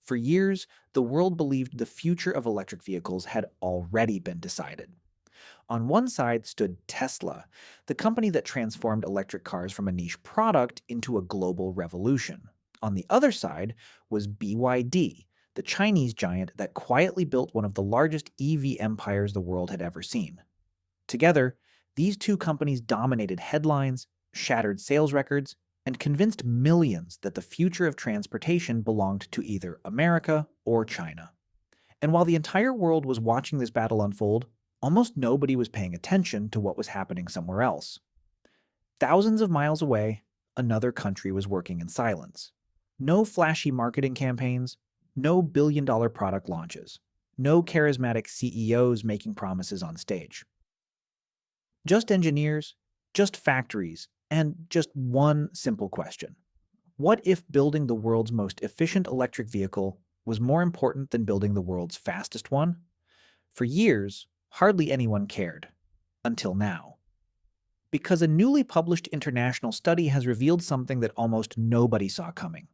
For years, the world believed the future of electric vehicles had already been decided. On one side stood Tesla, the company that transformed electric cars from a niche product into a global revolution. On the other side was BYD, the Chinese giant that quietly built one of the largest EV empires the world had ever seen. Together, these two companies dominated headlines, shattered sales records, and convinced millions that the future of transportation belonged to either America or China. And while the entire world was watching this battle unfold, almost nobody was paying attention to what was happening somewhere else. Thousands of miles away, another country was working in silence. No flashy marketing campaigns, no billion-dollar product launches, no charismatic CEOs making promises on stage. Just engineers, just factories, and just one simple question. What if building the world's most efficient electric vehicle was more important than building the world's fastest one? For years, hardly anyone cared. Until now. Because a newly published international study has revealed something that almost nobody saw coming.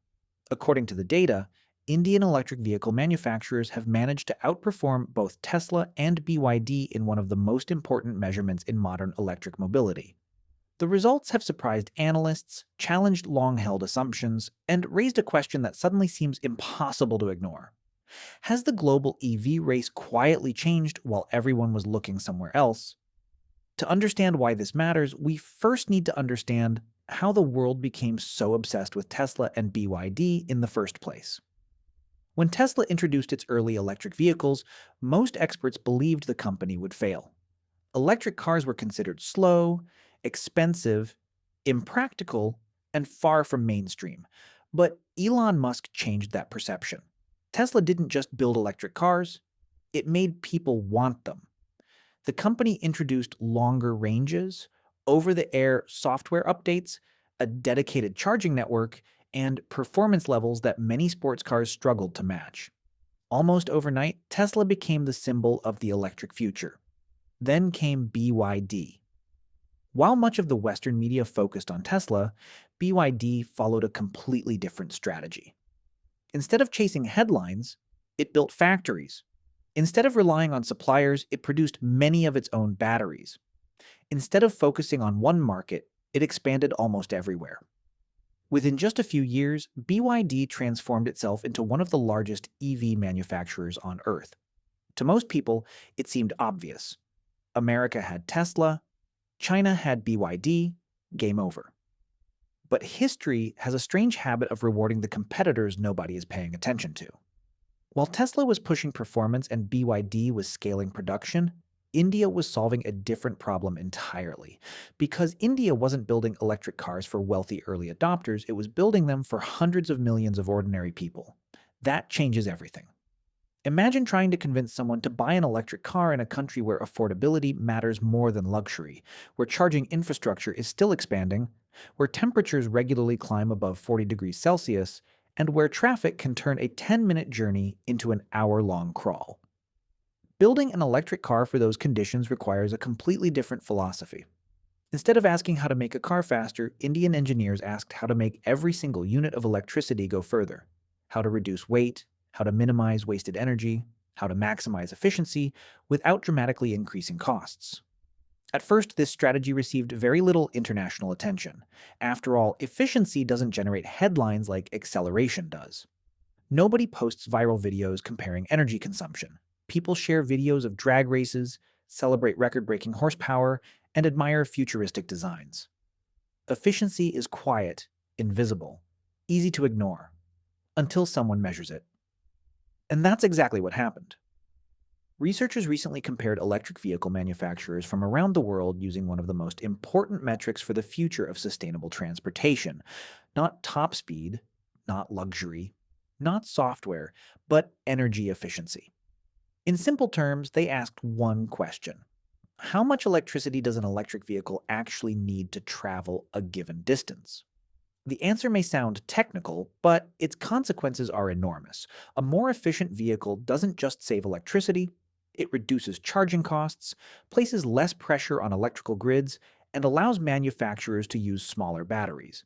According to the data, Indian electric vehicle manufacturers have managed to outperform both Tesla and BYD in one of the most important measurements in modern electric mobility. The results have surprised analysts, challenged long-held assumptions, and raised a question that suddenly seems impossible to ignore. Has the global EV race quietly changed while everyone was looking somewhere else? To understand why this matters, we first need to understand how the world became so obsessed with Tesla and BYD in the first place. When Tesla introduced its early electric vehicles, most experts believed the company would fail. Electric cars were considered slow, expensive, impractical, and far from mainstream. But Elon Musk changed that perception. Tesla didn't just build electric cars, it made people want them. The company introduced longer ranges, over-the-air software updates, a dedicated charging network, and performance levels that many sports cars struggled to match. Almost overnight, Tesla became the symbol of the electric future. Then came BYD. While much of the Western media focused on Tesla, BYD followed a completely different strategy. Instead of chasing headlines, it built factories. Instead of relying on suppliers, it produced many of its own batteries. Instead of focusing on one market, it expanded almost everywhere. Within just a few years, BYD transformed itself into one of the largest EV manufacturers on Earth. To most people, it seemed obvious. America had Tesla, China had BYD, game over. But history has a strange habit of rewarding the competitors nobody is paying attention to. While Tesla was pushing performance and BYD was scaling production, India was solving a different problem entirely. Because India wasn't building electric cars for wealthy early adopters, it was building them for hundreds of millions of ordinary people. That changes everything. Imagine trying to convince someone to buy an electric car in a country where affordability matters more than luxury, where charging infrastructure is still expanding, where temperatures regularly climb above 40 degrees Celsius, and where traffic can turn a 10-minute journey into an hour-long crawl. Building an electric car for those conditions requires a completely different philosophy. Instead of asking how to make a car faster, Indian engineers asked how to make every single unit of electricity go further, how to reduce weight, how to minimize wasted energy, how to maximize efficiency without dramatically increasing costs. At first, this strategy received very little international attention. After all, efficiency doesn't generate headlines like acceleration does. Nobody posts viral videos comparing energy consumption. People share videos of drag races, celebrate record-breaking horsepower, and admire futuristic designs. Efficiency is quiet, invisible, easy to ignore, until someone measures it. And that's exactly what happened. Researchers recently compared electric vehicle manufacturers from around the world using one of the most important metrics for the future of sustainable transportation. Not top speed, not luxury, not software, but energy efficiency. In simple terms, they asked one question. How much electricity does an electric vehicle actually need to travel a given distance? The answer may sound technical, but its consequences are enormous. A more efficient vehicle doesn't just save electricity, it reduces charging costs, places less pressure on electrical grids, and allows manufacturers to use smaller batteries.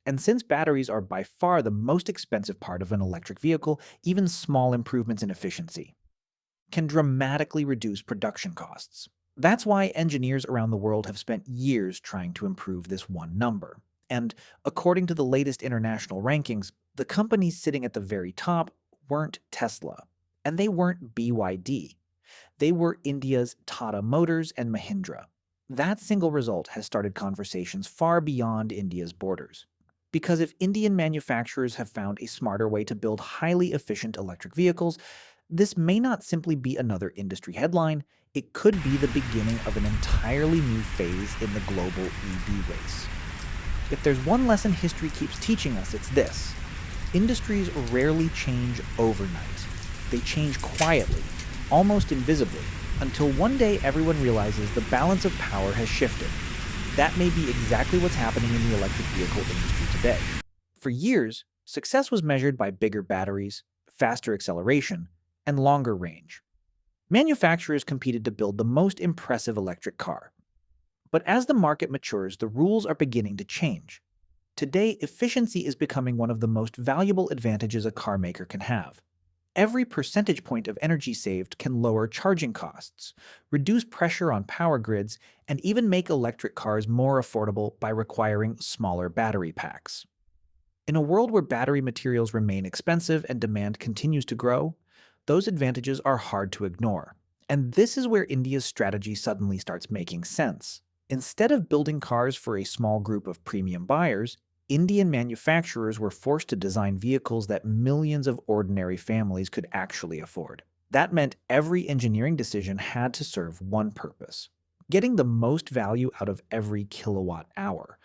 And since batteries are by far the most expensive part of an electric vehicle, even small improvements in efficiency can dramatically reduce production costs. That's why engineers around the world have spent years trying to improve this one number. And according to the latest international rankings, the companies sitting at the very top weren't Tesla, and they weren't BYD. They were India's Tata Motors and Mahindra. That single result has started conversations far beyond India's borders. Because if Indian manufacturers have found a smarter way to build highly efficient electric vehicles, this may not simply be another industry headline, it could be the beginning of an entirely new phase in the global EV race. If there's one lesson history keeps teaching us, it's this. Industries rarely change overnight. They change quietly, almost invisibly, until one day everyone realizes the balance of power has shifted. That may be exactly what's happening in the electric vehicle industry today. For years, success was measured by bigger batteries, faster acceleration, and longer range. Manufacturers competed to build the most impressive electric car. But as the market matures, the rules are beginning to change. Today, efficiency is becoming one of the most valuable advantages a car maker can have. Every percentage point of energy saved can lower charging costs, reduce pressure on power grids, and even make electric cars more affordable by requiring smaller battery packs. In a world where battery materials remain expensive and demand continues to grow, those advantages are hard to ignore. And this is where India's strategy suddenly starts making sense. Instead of building cars for a small group of premium buyers, Indian manufacturers were forced to design vehicles that millions of ordinary families could actually afford. That meant every engineering decision had to serve one purpose: getting the most value out of every kilowatt hour.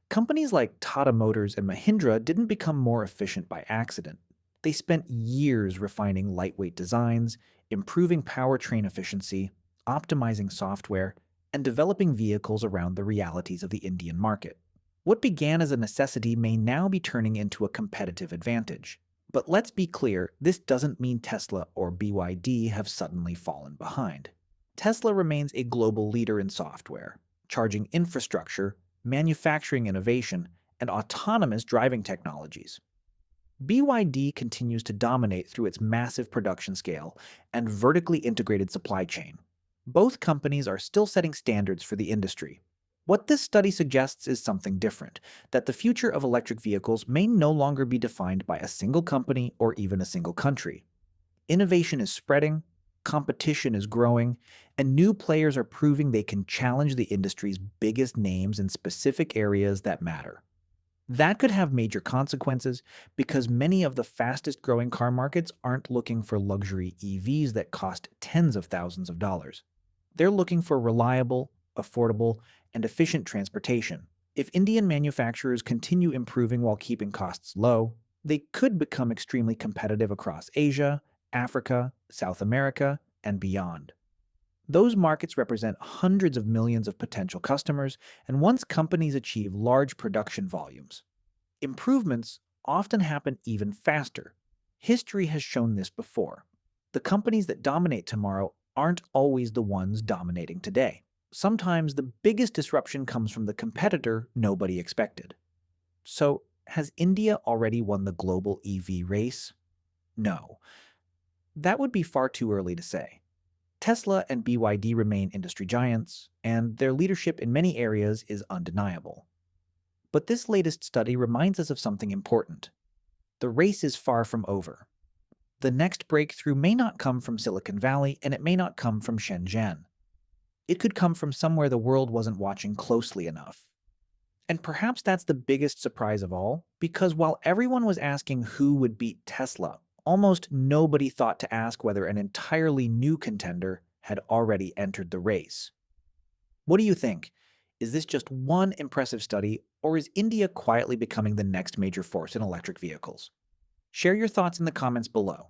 Companies like Tata Motors and Mahindra didn't become more efficient by accident. They spent years refining lightweight designs, improving powertrain efficiency, optimizing software, and developing vehicles around the realities of the Indian market. What began as a necessity may now be turning into a competitive advantage. But let's be clear, this doesn't mean Tesla or BYD have suddenly fallen behind. Tesla remains a global leader in software, charging infrastructure, manufacturing innovation, and autonomous driving technologies. BYD continues to dominate through its massive production scale and vertically integrated supply chain. Both companies are still setting standards for the industry. What this study suggests is something different, that the future of electric vehicles may no longer be defined by a single company or even a single country. Innovation is spreading, competition is growing, and new players are proving they can challenge the industry's biggest names in specific areas that matter. That could have major consequences because many of the fastest growing car markets aren't looking for luxury EVs that cost tens of thousands of dollars. They're looking for reliable, affordable, and efficient transportation. If Indian manufacturers continue improving while keeping costs low, they could become extremely competitive across Asia, Africa, South America, and beyond. Those markets represent hundreds of millions of potential customers, and once companies achieve large production volumes, improvements often happen even faster. History has shown this before. The companies that dominate tomorrow aren't always the ones dominating today. Sometimes the biggest disruption comes from the competitor nobody expected. So, has India already won the global EV race? No. That would be far too early to say. Tesla and BYD remain industry giants, and their leadership in many areas is undeniable. But this latest study reminds us of something important. The race is far from over. The next breakthrough may not come from Silicon Valley, and it may not come from Shenzhen. It could come from somewhere the world wasn't watching closely enough. And perhaps that's the biggest surprise of all, because while everyone was asking who would beat Tesla, almost nobody thought to ask whether an entirely new contender had already entered the race. What do you think? Is this just one impressive study, or is India quietly becoming the next major force in electric vehicles? Share your thoughts in the comments below.